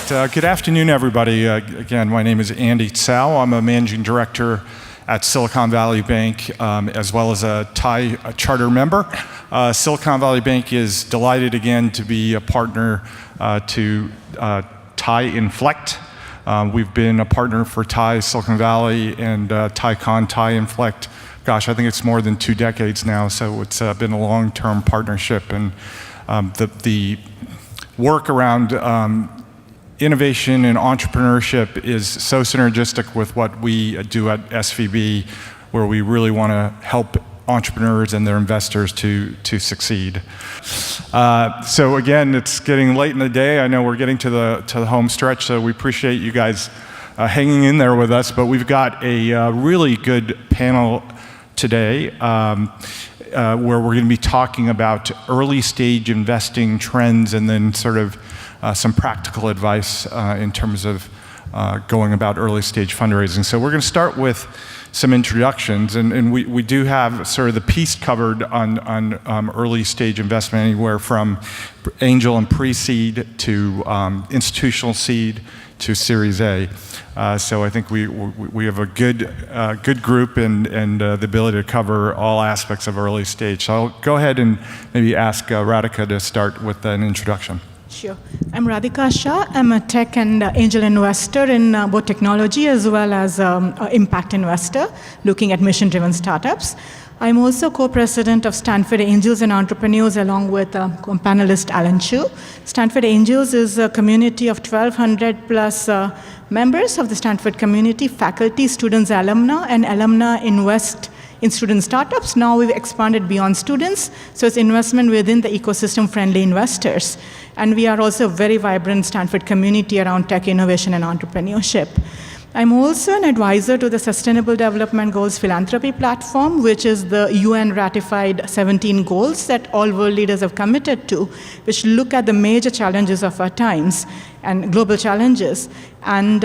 Good afternoon, everybody. Again, my name is Andy Tsao. I'm a managing director at Silicon Valley Bank, as well as a TiE charter member. Silicon Valley Bank is delighted again to be a partner to TiE Inflect. We've been a partner for TiE Silicon Valley and TiEcon, TiE Inflect. Gosh, I think it's more than 2 decades now, so it's been a long-term partnership. And the work around innovation and entrepreneurship is so synergistic with what we do at SVB, where we really want to help entrepreneurs and their investors to succeed. So again, it's getting late in the day. I know we're getting to the home stretch, so we appreciate you guys hanging in there with us. But we've got a really good panel today where we're going to be talking about early stage investing trends and then sort of some practical advice in terms of going about early stage fundraising. So we're going to start with some introductions, and we do have sort of the piece covered on early stage investment, anywhere from angel and pre-seed to institutional seed to Series A. So I think we have a good group and the ability to cover all aspects of early stage. So I'll go ahead and maybe ask Radhika to start with an introduction. Sure. I'm Radhika Shah. I'm a tech and angel investor in both technology as well as an impact investor looking at mission-driven startups. I'm also co-president of Stanford Angels and Entrepreneurs along with panelist Alan Chiu. Stanford Angels is a community of 1,200 plus members of the Stanford community, faculty, students, and alumni invest in student startups. Now we've expanded beyond students, so it's investment within the ecosystem-friendly investors. And we are also a very vibrant Stanford community around tech innovation and entrepreneurship. I'm also an advisor to the Sustainable Development Goals Philanthropy Platform, which is the UN-ratified 17 goals that all world leaders have committed to, which look at the major challenges of our times and global challenges. And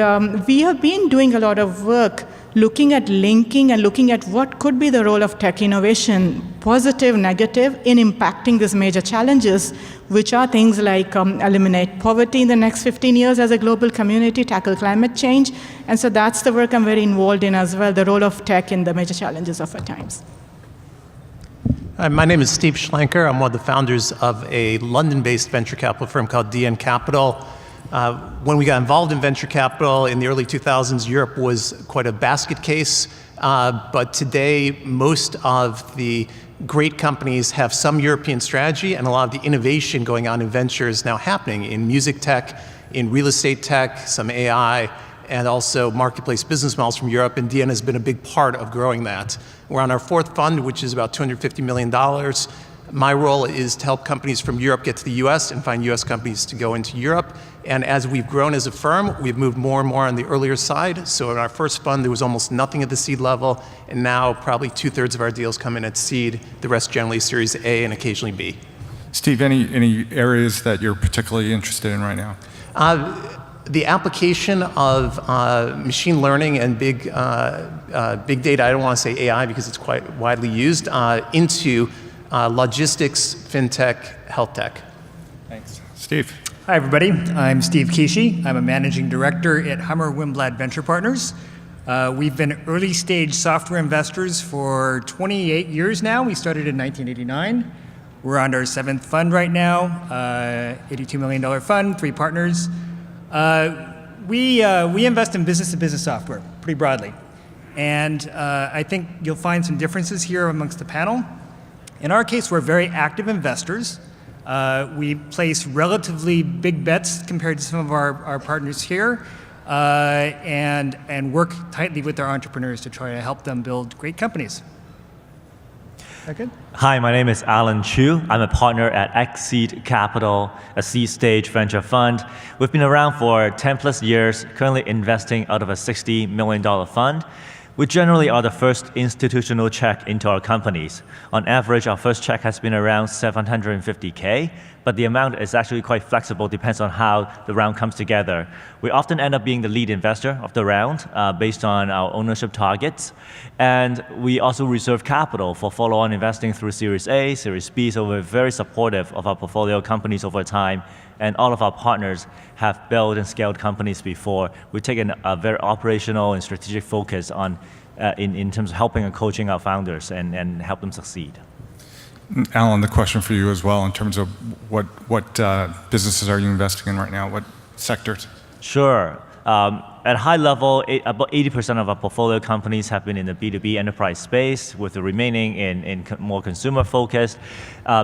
we have been doing a lot of work looking at linking and looking at what could be the role of tech innovation, positive, negative, in impacting these major challenges, which are things like eliminate poverty in the next 15 years as a global community, tackle climate change. And so that's the work I'm very involved in as well, the role of tech in the major challenges of our times. Hi, my name is Steve Schlenker. I'm one of the founders of a London-based venture capital firm called DN Capital. When we got involved in venture capital in the early 2000s, Europe was quite a basket case. But today, most of the great companies have some European strategy, and a lot of the innovation going on in venture is now happening in music tech, in real estate tech, some AI, and also marketplace business models from Europe, and DN has been a big part of growing that. We're on our 4th fund, which is about $250 million. My role is to help companies from Europe get to the US and find US companies to go into Europe. And as we've grown as a firm, we've moved more and more on the earlier side. So in our first fund, there was almost nothing at the seed level. And now probably 2/3 of our deals come in at seed, the rest generally Series A and occasionally B. Steve, any areas that you're particularly interested in right now? The application of machine learning and big data, I don't want to say AI because it's quite widely used, into logistics, FinTech, HealthTech. Thanks. Steve. Hi, everybody. I'm Steve Kishi. I'm a managing director at Winblad Venture Partners. We've been early stage software investors for 28 years now. We started in 1989. We're on our 7th fund right now, $82 million fund, 3 partners. We invest in business-to-business software pretty broadly. And I think you'll find some differences here amongst the panel. In our case, we're very active investors. We place relatively big bets compared to some of our partners here, and work tightly with our entrepreneurs to try to help them build great companies. Okay. Hi, my name is Alan Chiu. I'm a partner at XSeed Capital, a seed stage venture fund. We've been around for 10 plus years, currently investing out of a $60 million fund. We generally are the first institutional check into our companies. On average, our first check has been around $750K, but the amount is actually quite flexible, depends on how the round comes together. We often end up being the lead investor of the round based on our ownership targets. And we also reserve capital for follow-on investing through Series A, Series B, so we're very supportive of our portfolio companies over time and all of our partners have built and scaled companies before. We've taken a very operational and strategic focus on in terms of helping and coaching our founders and help them succeed. Alan, the question for you as well in terms of what businesses are you investing in right now? What sectors? Sure. At a high level, about 80% of our portfolio companies have been in the B2B enterprise space, with the remaining in more consumer focused.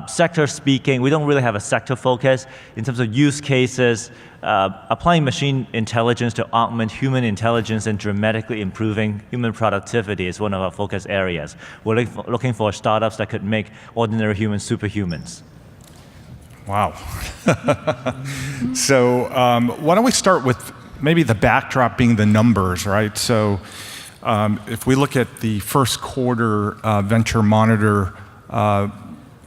Sector speaking, we don't really have a sector focus. In terms of use cases, applying machine intelligence to augment human intelligence and dramatically improving human productivity is one of our focus areas. We're looking for startups that could make ordinary humans superhumans. Wow. So why don't we start with maybe the backdrop being the numbers, right? So if we look at the first quarter Venture Monitor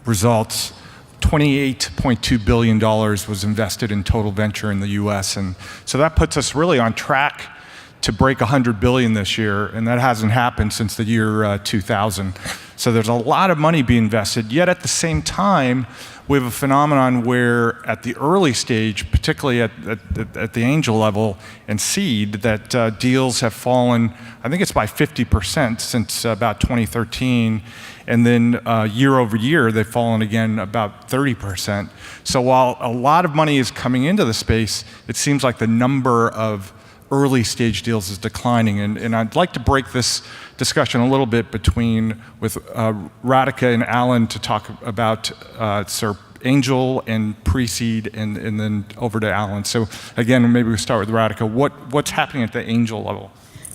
results, $28.2 billion was invested in total venture in the US. And so that puts us really on track to break 100 billion this year, and that hasn't happened since the year 2000. So there's a lot of money being invested, yet at the same time, we have a phenomenon where at the early stage, particularly at the angel level and seed, that deals have fallen, I think it's by 50% since about 2013. And then year over year, they've fallen again about 30%. So while a lot of money is coming into the space, it seems like the number of early stage deals is declining. And I'd like to break this discussion a little bit with Radhika and Alan to talk about sort of angel and pre-seed and then over to Alan. So again, maybe we start with Radhika. What's happening at the angel level?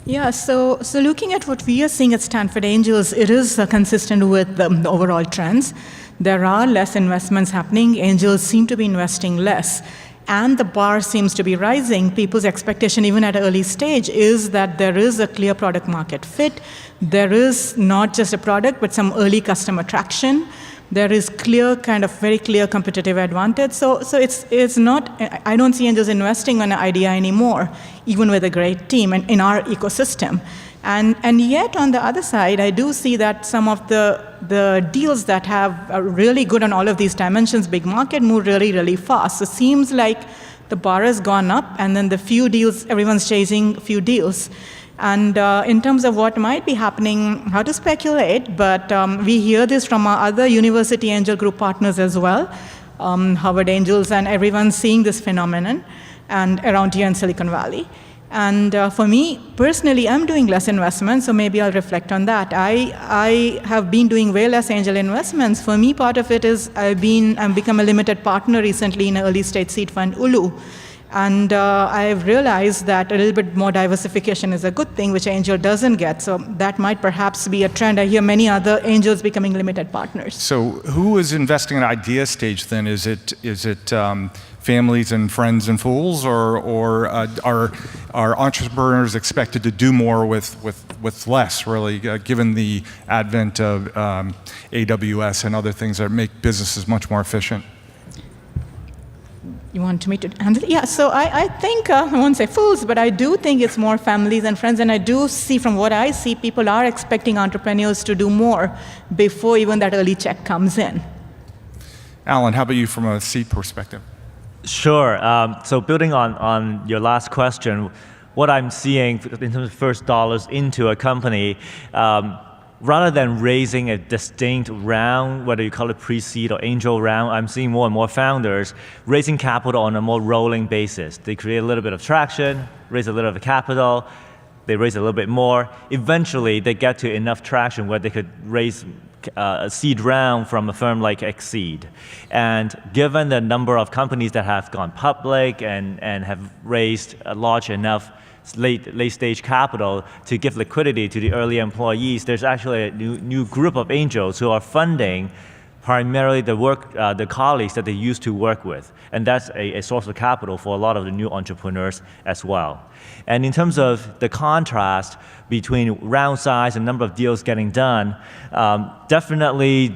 Yeah, so looking at what we are seeing at Stanford Angels, it is consistent with the overall trends. There are less investments happening. Angels seem to be investing less. And the bar seems to be rising. People's expectation, even at an early stage, is that there is a clear product market fit. There is not just a product, but some early customer traction. There is very clear competitive advantage. So it's not, I don't see angels investing on an idea anymore, even with a great team and in our ecosystem. And yet, on the other side, I do see that some of the deals that are really good on all of these dimensions, big market, move really, really fast. So it seems like the bar has gone up, and then the few deals, everyone's chasing few deals. And in terms of what might be happening, how to speculate, but we hear this from our other university angel group partners as well, Harvard Angels, and everyone's seeing this phenomenon and around here in Silicon Valley. And for me, personally, I'm doing less investments, so maybe I'll reflect on that. I have been doing way less angel investments. For me, part of it is I've become a limited partner recently in an early stage seed fund, Ulu. And I've realized that a little bit more diversification is a good thing, which angel doesn't get. So that might perhaps be a trend. I hear many other angels becoming limited partners. So who is investing at idea stage then? Is it families and friends and fools, or are entrepreneurs expected to do more with less, really, given the advent of AWS and other things that make businesses much more efficient? You want me to handle it? Yeah, so I think, I won't say fools, but I do think it's more families and friends, and I do see, from what I see, people are expecting entrepreneurs to do more before even that early check comes in. Alan, how about you from a seed perspective? Sure. So building on your last question, what I'm seeing in terms of first dollars into a company, rather than raising a distinct round, whether you call it pre-seed or angel round, I'm seeing more and more founders raising capital on a more rolling basis. They create a little bit of traction, raise a little bit of capital, they raise a little bit more. Eventually, they get to enough traction where they could raise a seed round from a firm like XSeed. And given the number of companies that have gone public and have raised a large enough late stage capital to give liquidity to the early employees, there's actually a new group of angels who are funding primarily the colleagues that they used to work with. And that's a source of capital for a lot of the new entrepreneurs as well. And in terms of the contrast between round size and number of deals getting done, definitely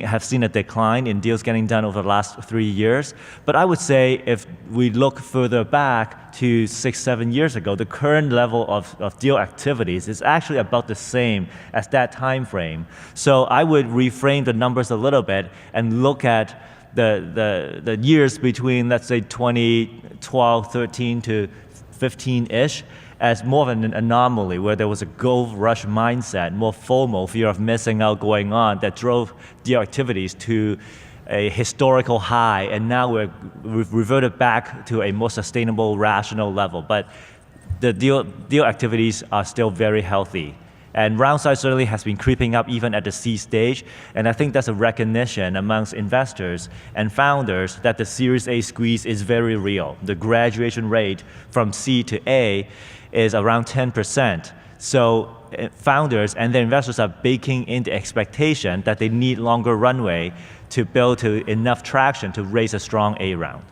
have seen a decline in deals getting done over the last 3 years. But I would say if we look further back to 6-7 years ago, the current level of deal activities is actually about the same as that time frame. So I would reframe the numbers a little bit and look at the years between, let's say, 2012, 13 to 15-ish as more of an anomaly where there was a gold rush mindset, more FOMO, fear of missing out going on, that drove deal activities to a historical high, and now we've reverted back to a more sustainable, rational level. But the deal activities are still very healthy. And round size certainly has been creeping up even at the seed stage, and I think that's a recognition amongst investors and founders that the Series A squeeze is very real. The graduation rate from C to A is around 10%. So founders and their investors are baking in the expectation that they need longer runway to build to enough traction to raise a strong A round.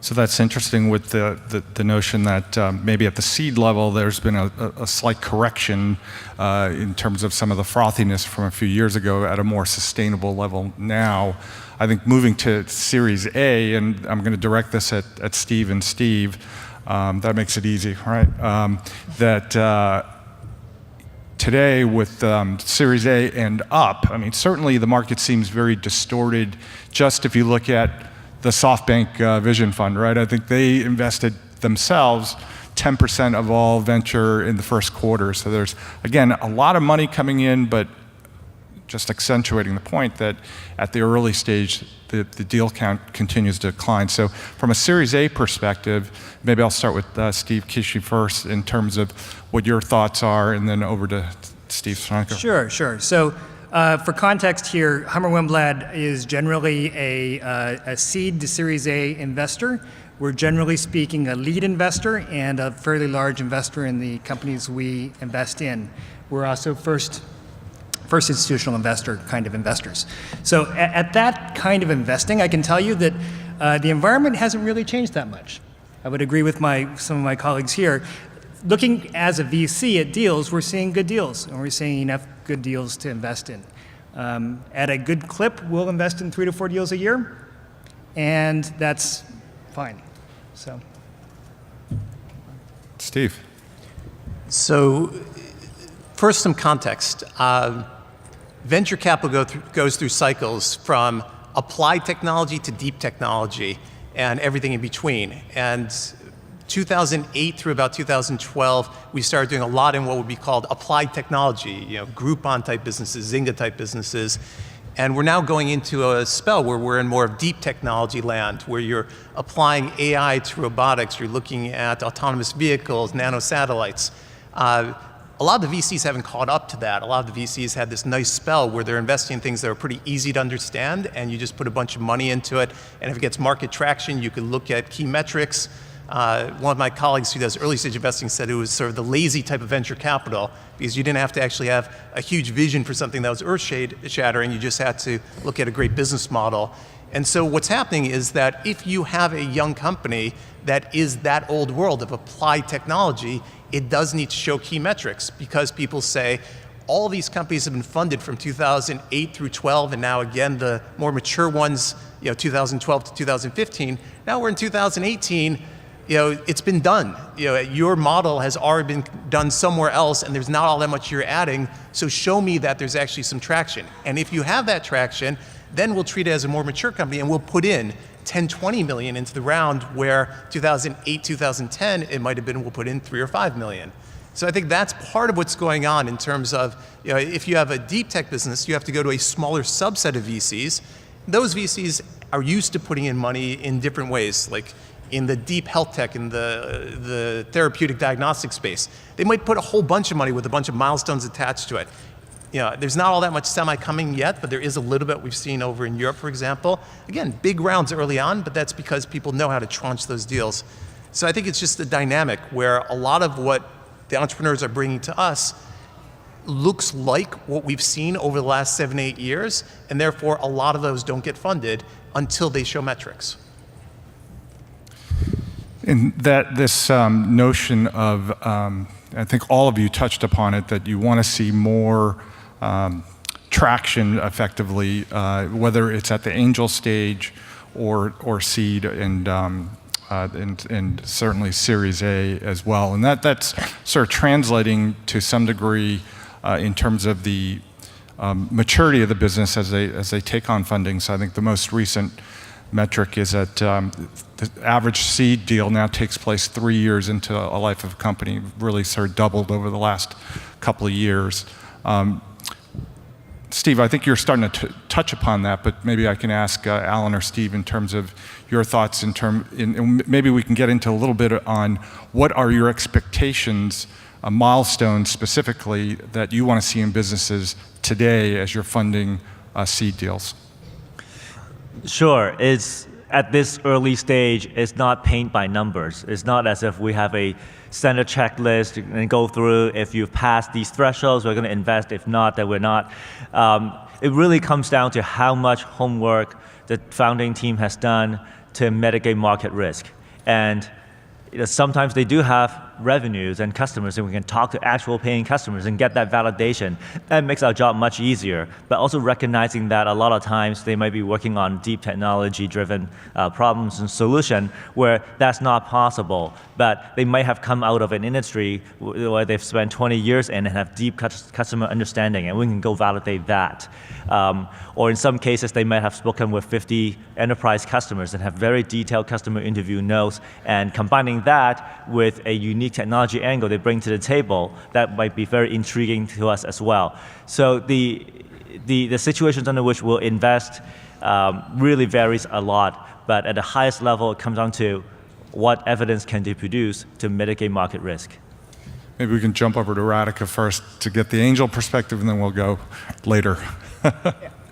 So that's interesting with the notion that maybe at the seed level there's been a slight correction in terms of some of the frothiness from a few years ago at a more sustainable level now. I think moving to Series A, and I'm going to direct this at Steve and Steve, that makes it easy, right? Today with Series A and up, I mean, certainly the market seems very distorted just if you look at the SoftBank Vision Fund, right? I think they invested themselves 10% of all venture in the first quarter. So there's, again, a lot of money coming in, but just accentuating the point that at the early stage, the deal count continues to decline. So from a Series A perspective, maybe I'll start with Steve Kishi first in terms of what your thoughts are, and then over to Steve Schlenker. Sure. So for context here, Hummer Winblad is generally a seed to Series A investor. We're generally speaking a lead investor and a fairly large investor in the companies we invest in. We're also first institutional investor kind of investors. So at that kind of investing, I can tell you that the environment hasn't really changed that much. I would agree with some of my colleagues here. Looking as a VC at deals, we're seeing good deals, and we're seeing enough good deals to invest in. At a good clip, we'll invest in 3 to 4 deals a year, and that's fine. So, Steve. So, first, some context. Venture capital goes through cycles from applied technology to deep technology and everything in between. And 2008 through about 2012, we started doing a lot in what would be called applied technology, Groupon type businesses, Zynga type businesses. And we're now going into a spell where we're in more of deep technology land, where you're applying AI to robotics, you're looking at autonomous vehicles, nanosatellites. A lot of the VCs haven't caught up to that. A lot of the VCs had this nice spell where they're investing in things that are pretty easy to understand, and you just put a bunch of money into it, and if it gets market traction, you can look at key metrics. One of my colleagues who does early stage investing said it was sort of the lazy type of venture capital because you didn't have to actually have a huge vision for something that was earth-shattering. You just had to look at a great business model. And so what's happening is that if you have a young company that is that old world of applied technology, it does need to show key metrics because people say, all these companies have been funded from 2008 through 12, and now again, the more mature ones, 2012 to 2015. Now we're in 2018, it's been done. Your model has already been done somewhere else, and there's not all that much you're adding, so show me that there's actually some traction. And if you have that traction, then we'll treat it as a more mature company, and we'll put in 10, 20 million into the round, where 2008, 2010, it might have been we'll put in 3 or 5 million. So I think that's part of what's going on in terms of, if you have a deep tech business, you have to go to a smaller subset of VCs. Those VCs are used to putting in money in different ways, like in the deep health tech, in the therapeutic diagnostic space. They might put a whole bunch of money with a bunch of milestones attached to it. There's not all that much semi coming yet, but there is a little bit we've seen over in Europe, for example. Again, big rounds early on, but that's because people know how to tranche those deals. So I think it's just a dynamic where a lot of what the entrepreneurs are bringing to us looks like what we've seen over the last 7, 8 years, and therefore a lot of those don't get funded until they show metrics. And this notion of, I think all of you touched upon it, that you want to see more traction effectively, whether it's at the angel stage or seed and certainly Series A as well. And that's sort of translating to some degree in terms of the maturity of the business as they take on funding. So I think the most recent metric is that the average seed deal now takes place 3 years into a life of a company, really sort of doubled over the last couple of years. Steve, I think you're starting to touch upon that, but maybe I can ask Alan or Steve in terms of your thoughts and maybe we can get into a little bit on what are your expectations, milestones specifically that you want to see in businesses today as you're funding seed deals. Sure. It's at this early stage, it's not paint by numbers. It's not as if we have a standard checklist and go through. If you've passed these thresholds, we're going to invest. If not, then we're not. It really comes down to how much homework the founding team has done to mitigate market risk. And sometimes they do have revenues and customers, and we can talk to actual paying customers and get that validation. That makes our job much easier, but also recognizing that a lot of times they might be working on deep technology-driven problems and solution where that's not possible, but they might have come out of an industry where they've spent 20 years in and have deep customer understanding, and we can go validate that. Or in some cases, they might have spoken with 50 enterprise customers and have very detailed customer interview notes, and combining that with a unique technology angle they bring to the table, that might be very intriguing to us as well. So the situations under which we'll invest really varies a lot, but at the highest level, it comes down to what evidence can they produce to mitigate market risk. Maybe we can jump over to Radhika first to get the angel perspective, and then we'll go later.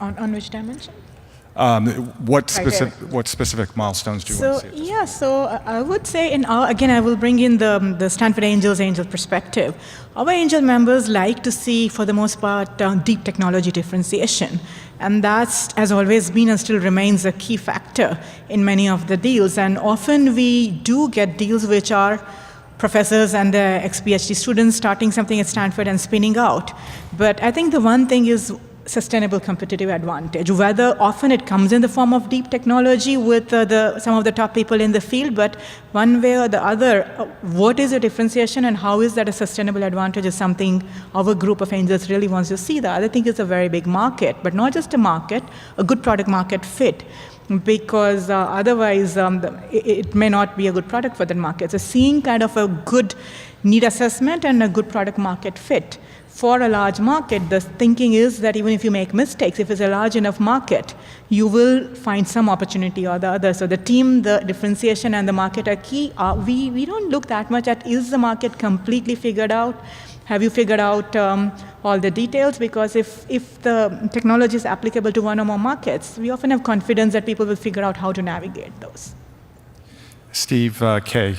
On which dimension? What specific milestones do you want to see? Yeah, so I would say, again, I will bring in the Stanford Angels angel perspective. Our angel members like to see, for the most part, deep technology differentiation. And that's, has always been and still remains a key factor in many of the deals. And often we do get deals which are professors and their ex-PhD students starting something at Stanford and spinning out. But I think the one thing is sustainable competitive advantage, whether often it comes in the form of deep technology with some of the top people in the field, but one way or the other, what is the differentiation and how is that a sustainable advantage is something our group of angels really wants to see. The other thing is a very big market, but not just a market, a good product market fit, because otherwise it may not be a good product for that market. So seeing kind of a good need assessment and a good product market fit. For a large market, the thinking is that even if you make mistakes, if it's a large enough market, you will find some opportunity or the other. So the team, the differentiation, and the market are key. We don't look that much at, is the market completely figured out? Have you figured out all the details? Because if the technology is applicable to one or more markets, we often have confidence that people will figure out how to navigate those. Steve K.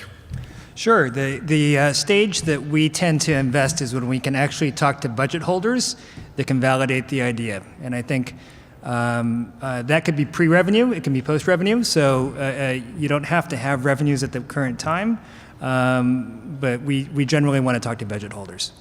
Sure. The stage that we tend to invest is when we can actually talk to budget holders that can validate the idea. And I think that could be pre-revenue, it can be post-revenue, so you don't have to have revenues at the current time, but we generally want to talk to budget holders.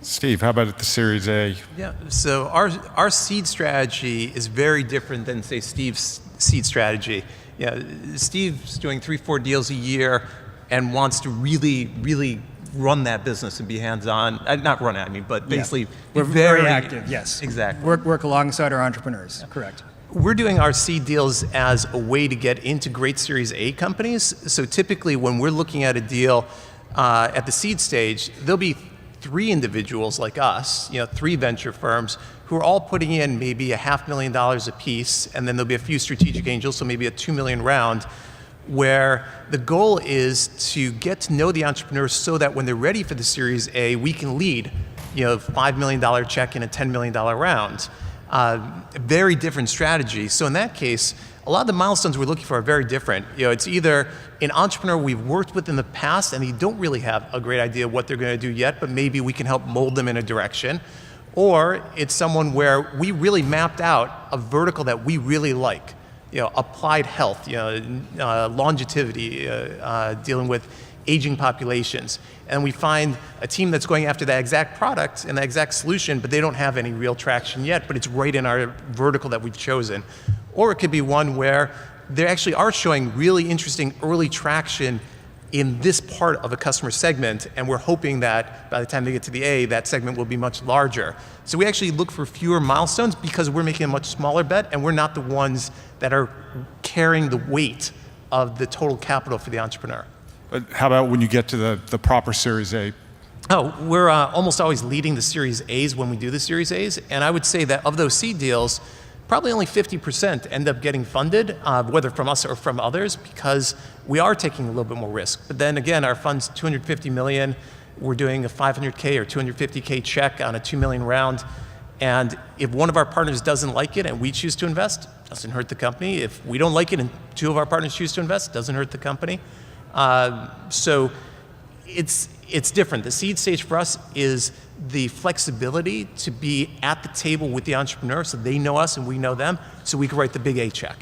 Steve, how about at the Series A? Yeah, so our seed strategy is very different than, say, Steve's seed strategy. Yeah, Steve's doing 3-4 deals a year and wants to really run that business and be hands-on. Not run at me, but basically we're very active. Yes, exactly. Work alongside our entrepreneurs. Yeah. Correct. We're doing our seed deals as a way to get into great Series A companies. So typically, when we're looking at a deal at the seed stage, there'll be 3 individuals like us, 3 venture firms, who are all putting in maybe $500,000 a piece, and then there'll be a few strategic angels, so maybe a $2 million round, where the goal is to get to know the entrepreneurs so that when they're ready for the Series A, we can lead, $5 million check in a $10 million round. A very different strategy. So in that case, a lot of the milestones we're looking for are very different. It's either an entrepreneur we've worked with in the past and they don't really have a great idea what they're going to do yet, but maybe we can help mold them in a direction. Or it's someone where we really mapped out a vertical that we really like, applied health, longevity, dealing with aging populations. And we find a team that's going after that exact product and that exact solution, but they don't have any real traction yet, but it's right in our vertical that we've chosen. Or it could be one where they actually are showing really interesting early traction in this part of a customer segment, and we're hoping that by the time they get to the A, that segment will be much larger. So we actually look for fewer milestones because we're making a much smaller bet, and we're not the ones that are carrying the weight of the total capital for the entrepreneur. But how about when you get to the proper Series A? Oh, we're almost always leading the Series A's when we do the Series A's, and I would say that of those seed deals, probably only 50% end up getting funded, whether from us or from others, because we are taking a little bit more risk. But then again, our fund's 250 million. We're doing a 500K or 250K check on a 2 million round. And if one of our partners doesn't like it and we choose to invest, doesn't hurt the company. If we don't like it and two of our partners choose to invest, doesn't hurt the company. So it's different. The seed stage for us is the flexibility to be at the table with the entrepreneur so they know us and we know them, so we can write the big A check.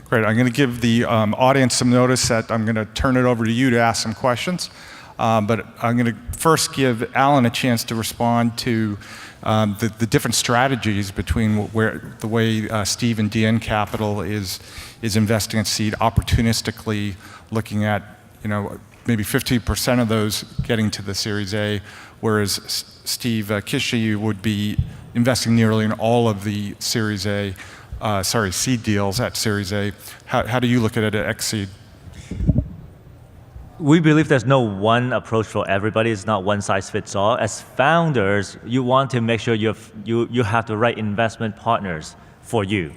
Great. I'm going to give the audience some notice that I'm going to turn it over to you to ask some questions. But I'm going to first give Alan a chance to respond to the different strategies between the way Steve and DN Capital is investing in seed opportunistically, looking at maybe 50% of those getting to the Series A, whereas Steve Kishi would be investing nearly in all of the Series A, seed deals at Series A. How do you look at it at XSeed? We believe there's no one approach for everybody. It's not one size fits all. As founders, you want to make sure you have the right investment partners for you.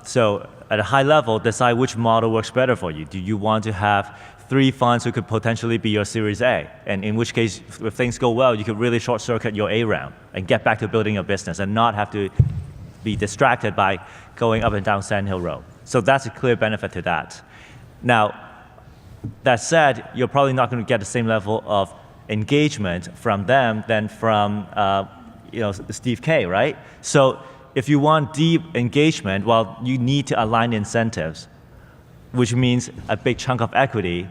So at a high level, decide which model works better for you. Do you want to have 3 funds who could potentially be your Series A? And in which case, if things go well, you could really short circuit your A round and get back to building your business and not have to be distracted by going up and down Sand Hill Road. So that's a clear benefit to that. Now, that said, you're probably not going to get the same level of engagement from them than from Steve K, right? So if you want deep engagement, well, you need to align incentives, which means a big chunk of equity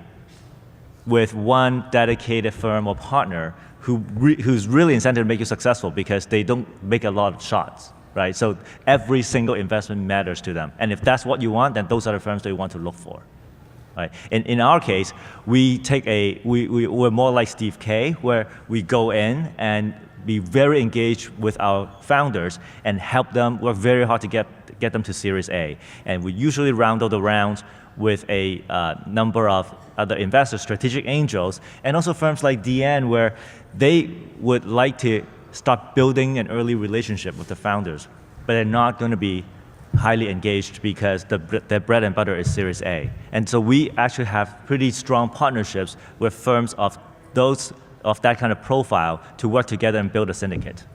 with one dedicated firm or partner who's really incented to make you successful because they don't make a lot of shots, right? So every single investment matters to them. And if that's what you want, then those are the firms that you want to look for. Right. In our case, we're more like Steve K, where we go in and be very engaged with our founders and help them work very hard to get them to Series A. And we usually round out the rounds with a number of other investors, strategic angels, and also firms like DN, where they would like to start building an early relationship with the founders, but they're not going to be highly engaged because their bread and butter is Series A. And so we actually have pretty strong partnerships with firms of that kind of profile to work together and build a syndicate.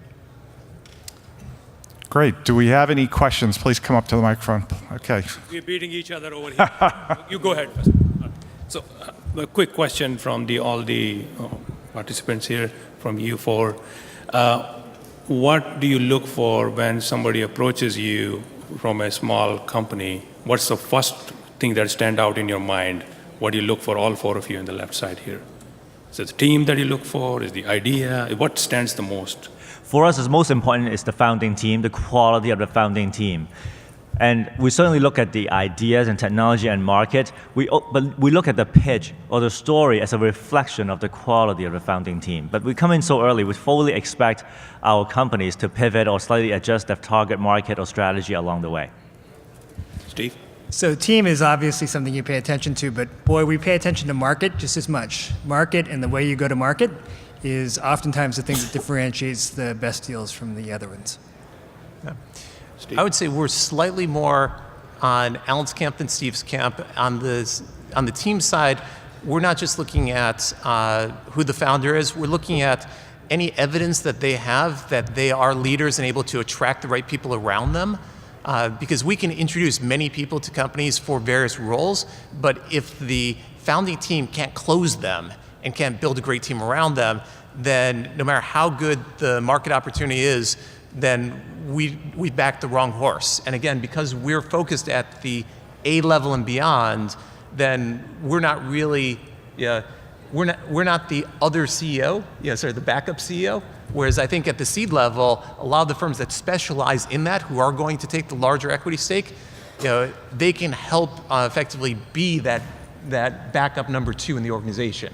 Great. Do we have any questions? Please come up to the microphone. Okay. We're beating each other over here. You go ahead. So a quick question from all the participants here, from you four. What do you look for when somebody approaches you from a small company? What's the first thing that stands out in your mind? What do you look for, all 4 of you on the left side here? Is it the team that you look for? Is the idea? What stands the most? For us, the most important is the founding team, the quality of the founding team. And we certainly look at the ideas and technology and market, but we look at the pitch or the story as a reflection of the quality of the founding team. But we come in so early, we fully expect our companies to pivot or slightly adjust their target market or strategy along the way. Steve? So team is obviously something you pay attention to, but boy, we pay attention to market just as much. Market and the way you go to market is oftentimes the thing that differentiates the best deals from the other ones. Yeah. I would say we're slightly more on Alan's camp than Steve's camp. On the team side, we're not just looking at who the founder is, we're looking at any evidence that they have that they are leaders and able to attract the right people around them. Because we can introduce many people to companies for various roles, but if the founding team can't close them and can't build a great team around them, then no matter how good the market opportunity is, then we back the wrong horse. And again, because we're focused at the A level and beyond, then we're not really, we're not the other CEO, the backup CEO. Whereas I think at the seed level, a lot of the firms that specialize in that, who are going to take the larger equity stake, they can help effectively be that backup number two in the organization?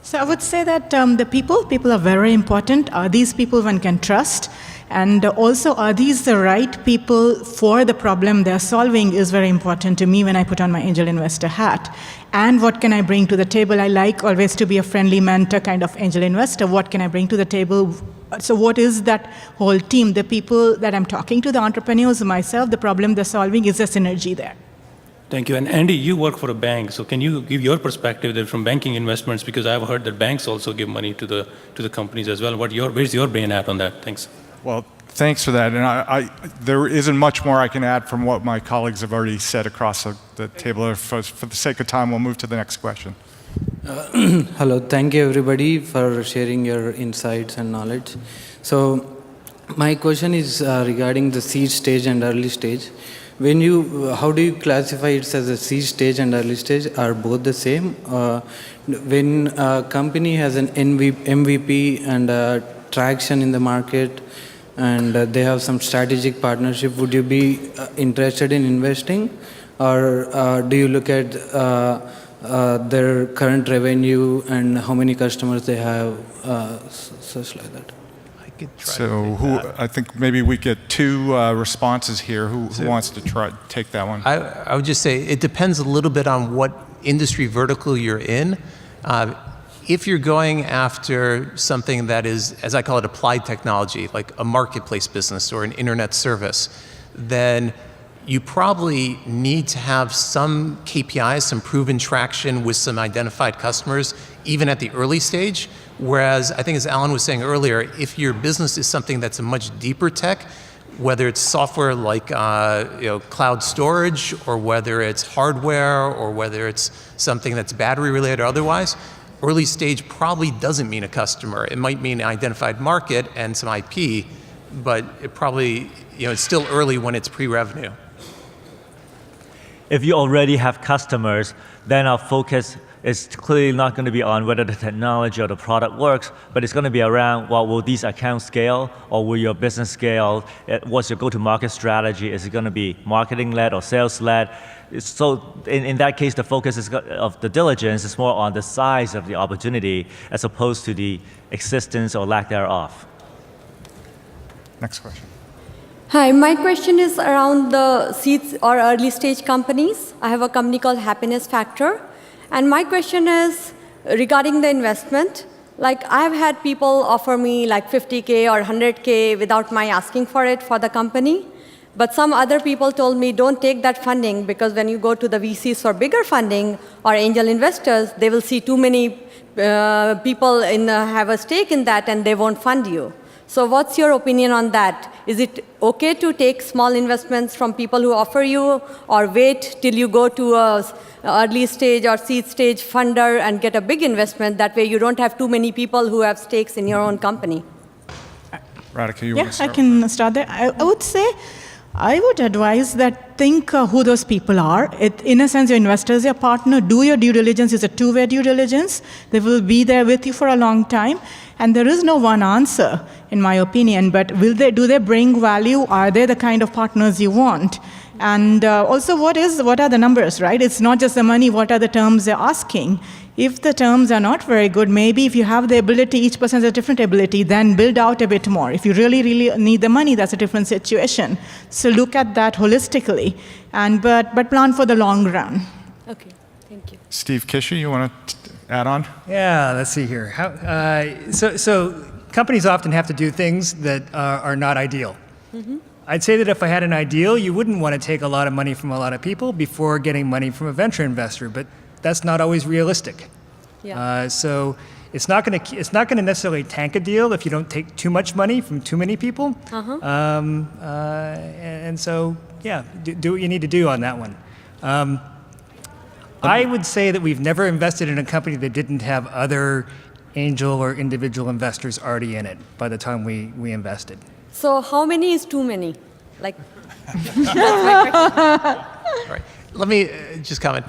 So I would say that the people are very important. Are these people one can trust? And also, are these the right people for the problem they're solving is very important to me when I put on my angel investor hat. And what can I bring to the table? I like always to be a friendly mentor kind of angel investor. What can I bring to the table? So what is that whole team? The people that I'm talking to, the entrepreneurs, myself, the problem they're solving, is a synergy there. Thank you. And Andy, you work for a bank, so can you give your perspective there from banking investments? Because I've heard that banks also give money to the companies as well. Where's your brain at on that? Thanks. Well, thanks for that. And there isn't much more I can add from what my colleagues have already said across the table. For the sake of time, we'll move to the next question. Hello, thank you everybody for sharing your insights and knowledge. So my question is regarding the seed stage and early stage. How do you classify it as a seed stage and early stage? Are both the same? When a company has an MVP and traction in the market, and they have some strategic partnership, would you be interested in investing? Or do you look at their current revenue and how many customers they have, such like that? So I think maybe we get two responses here. Who wants to take that one? I would just say it depends a little bit on what industry vertical you're in. If you're going after something that is, as I call it, applied technology, like a marketplace business or an internet service, then you probably need to have some KPIs, some proven traction with some identified customers, even at the early stage. Whereas I think, as Alan was saying earlier, if your business is something that's a much deeper tech, whether it's software like cloud storage, or whether it's hardware, or whether it's something that's battery related or otherwise, early stage probably doesn't mean a customer. It might mean an identified market and some IP, but it probably, it's still early when it's pre-revenue. If you already have customers, then our focus is clearly not going to be on whether the technology or the product works, but it's going to be around, well, will these accounts scale, or will your business scale? What's your go-to-market strategy? Is it going to be marketing-led or sales-led? So in that case, the focus of the diligence is more on the size of the opportunity as opposed to the existence or lack thereof. Next question. Hi, my question is around the seeds or early stage companies. I have a company called Happiness Factor. And my question is regarding the investment. Like, I've had people offer me like 50K or 100K without my asking for it for the company. But some other people told me, don't take that funding, because when you go to the VCs for bigger funding or angel investors, they will see too many people have a stake in that and they won't fund you. So what's your opinion on that? Is it okay to take small investments from people who offer you, or wait till you go to a early stage or seed stage funder and get a big investment? That way you don't have too many people who have stakes in your own company. Radhika, you want to start? I can start there. I would say, I would advise that think who those people are. In a sense, your investor is your partner. Do your due diligence. It's a two-way due diligence. They will be there with you for a long time. And there is no one answer, in my opinion. But do they bring value? Are they the kind of partners you want? And also, what are the numbers, right? It's not just the money. What are the terms they're asking? If the terms are not very good, maybe if you have the ability, each person has a different ability, then build out a bit more. If you really, really need the money, that's a different situation. So look at that holistically, but plan for the long run. Okay, thank you. Steve Kishi, you want to add on? Yeah, let's see here. So companies often have to do things that are not ideal. Mm-hmm. I'd say that if I had an ideal, you wouldn't want to take a lot of money from a lot of people before getting money from a venture investor, but that's not always realistic. Yeah. So it's not going to necessarily tank a deal if you don't take too much money from too many people. Uh-huh. And so, yeah, do what you need to do on that one. I would say that we've never invested in a company that didn't have other angel or individual investors already in it by the time we invested. So how many is too many? Like, Right. Let me just comment.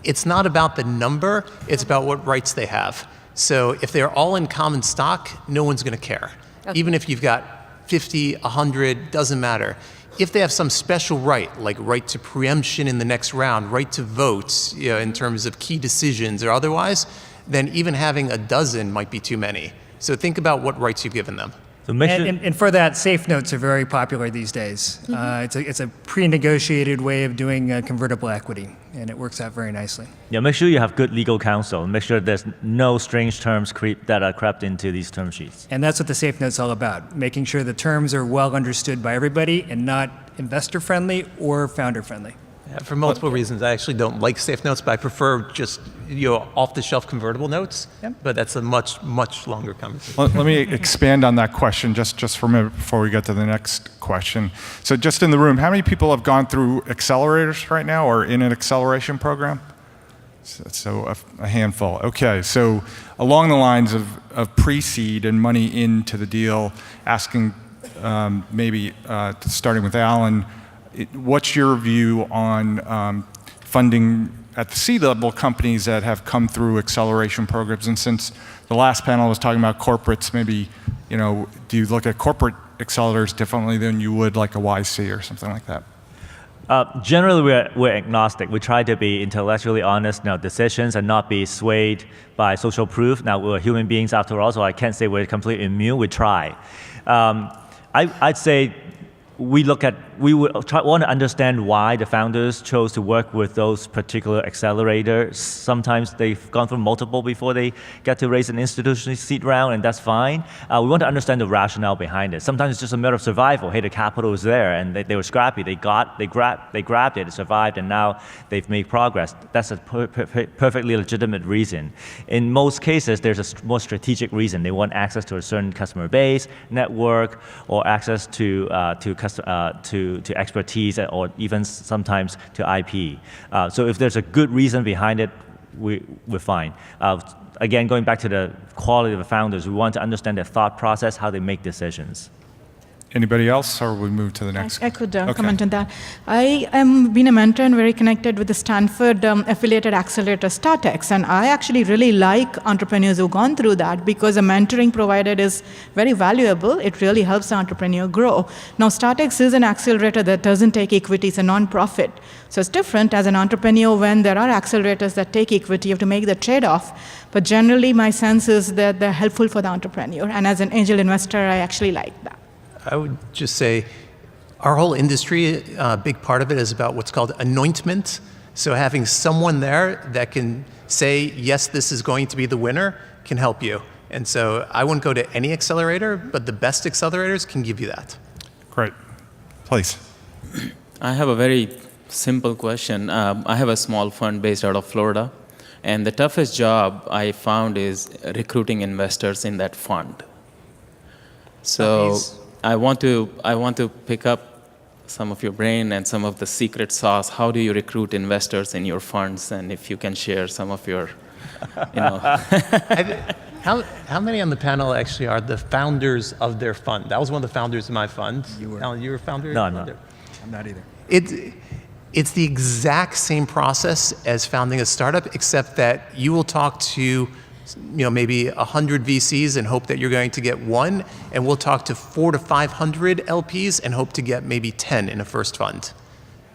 It's not about the number, it's about what rights they have. So if they're all in common stock, no one's going to care. Okay. Even if you've got 50, 100, doesn't matter. if they have some special right, like right to preemption in the next round, right to vote, in terms of key decisions or otherwise, then even having a dozen might be too many. So think about what rights you've given them. So make sure, And for that, safe notes are very popular these days. It's a pre-negotiated way of doing convertible equity, and it works out very nicely. yeah, make sure you have good legal counsel. Make sure there's no strange terms that are crept into these term sheets. And that's what the safe note's all about, making sure the terms are well understood by everybody and not investor-friendly or founder-friendly. Yeah, for multiple reasons. I actually don't like safe notes, but I prefer just off-the-shelf convertible notes. Yep. But that's a much, much longer conversation. Let me expand on that question just for a minute before we get to the next question. So just in the room, how many people have gone through accelerators right now or in an acceleration program? So a handful. Okay, so along the lines of pre-seed and money into the deal, asking maybe starting with Alan, what's your view on funding at the seed level companies that have come through acceleration programs? And since the last panel was talking about corporates, maybe, do you look at corporate accelerators differently than you would like a YC or something like that? Generally, we're agnostic. We try to be intellectually honest in our decisions and not be swayed by social proof. Now, we're human beings after all, so I can't say we're completely immune. We try. I'd say we want to understand why the founders chose to work with those particular accelerators. Sometimes they've gone through multiple before they get to raise an institutional seed round, and that's fine. We want to understand the rationale behind it. Sometimes it's just a matter of survival. Hey, the capital was there, and they were scrappy. They grabbed it, it survived, and now they've made progress. That's a perfectly legitimate reason. In most cases, there's a more strategic reason. They want access to a certain customer base, network, or access to expertise, or even sometimes to IP. So if there's a good reason behind it, we're fine. Again, going back to the quality of the founders, we want to understand their thought process, how they make decisions. Anybody else, or we move to the next? I could comment on that. I am been a mentor and very connected with the Stanford affiliated accelerator StartX, and I actually really like entrepreneurs who've gone through that because the mentoring provided is very valuable. It really helps the entrepreneur grow. Now, StartX is an accelerator that doesn't take equity. It's a non-profit. So it's different as an entrepreneur when there are accelerators that take equity. You have to make the trade-off. But generally, my sense is that they're helpful for the entrepreneur. And as an angel investor, I actually like that. I would just say our whole industry, a big part of it is about what's called anointment. So having someone there that can say, yes, this is going to be the winner, can help you. And so I wouldn't go to any accelerator, but the best accelerators can give you that. Great. Please. I have a very simple question. I have a small fund based out of Florida, and the toughest job I found is recruiting investors in that fund. So I want to pick up some of your brain and some of the secret sauce. How do you recruit investors in your funds? And if you can share some of your, How many on the panel actually are the founders of their fund? I was one of the founders of my fund. You were. Alan, you were a founder? No, I'm not. I'm not either. It's the exact same process as founding a startup, except that you will talk to maybe 100 VCs and hope that you're going to get one, and we'll talk to 400 to 500 LPs and hope to get maybe 10 in a first fund.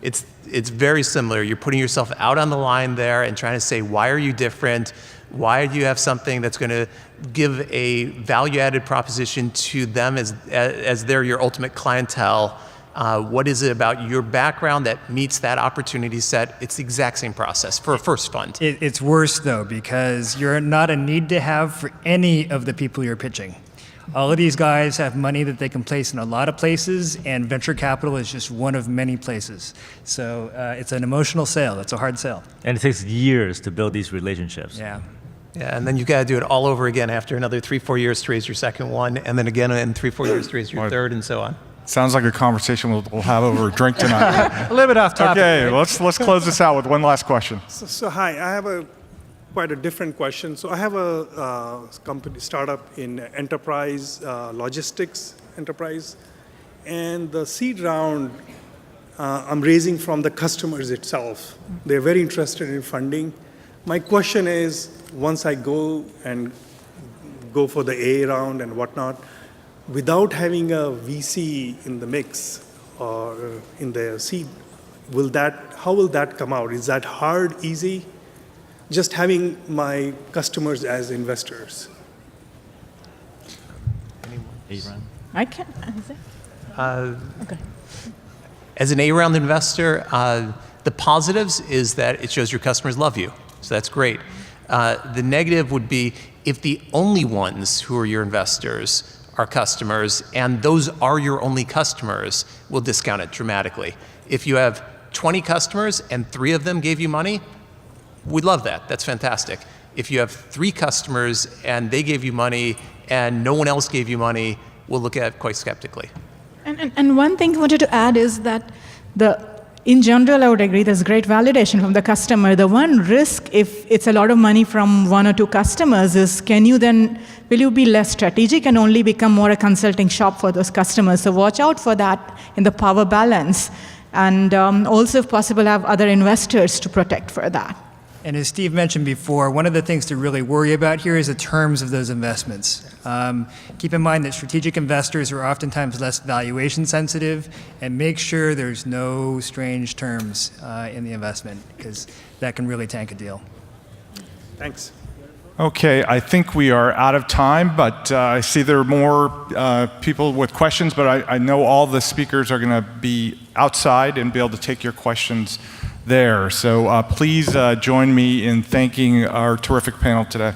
It's very similar. You're putting yourself out on the line there and trying to say, why are you different? Why do you have something that's going to give a value-added proposition to them as they're your ultimate clientele? What is it about your background that meets that opportunity set? It's the exact same process for a first fund. It's worse, though, because you're not a need to have for any of the people you're pitching. All of these guys have money that they can place in a lot of places, and venture capital is just one of many places. So it's an emotional sale. It's a hard sale. And it takes years to build these relationships. Yeah. Yeah, and then you got to do it all over again after another 3-4 years to raise your second one, and then again in 3-4 years to raise your third, and so on. Sounds like a conversation we'll have over a drink tonight. A little bit off topic. Okay, let's close this out with one last question. So hi, I have quite a different question. So I have a company startup in enterprise logistics enterprise, and the seed round I'm raising from the customers itself. They're very interested in funding. My question is, once I go for the A round and whatnot, without having a VC in the mix or in the seed, how will that come out? Is that hard, easy? Just having my customers as investors. I can. Is it? Okay. As an A-round investor, the positives is that it shows your customers love you, so that's great. The negative would be if the only ones who are your investors are customers, and those are your only customers, we'll discount it dramatically. If you have 20 customers and 3 of them gave you money, we'd love that. That's fantastic. If you have 3 customers and they gave you money and no one else gave you money, we'll look at it quite skeptically. And one thing I wanted to add is that in general, I would agree there's great validation from the customer. The one risk, if it's a lot of money from 1 or 2 customers, is will you be less strategic and only become more a consulting shop for those customers? So watch out for that in the power balance. And also, if possible, have other investors to protect for that. And as Steve mentioned before, one of the things to really worry about here is the terms of those investments. Keep in mind that strategic investors are oftentimes less valuation sensitive, and make sure there's no strange terms in the investment, because that can really tank a deal. Thanks. Okay, I think we are out of time, but I see there are more people with questions, but I know all the speakers are going to be outside and be able to take your questions there. So please join me in thanking our terrific panel today.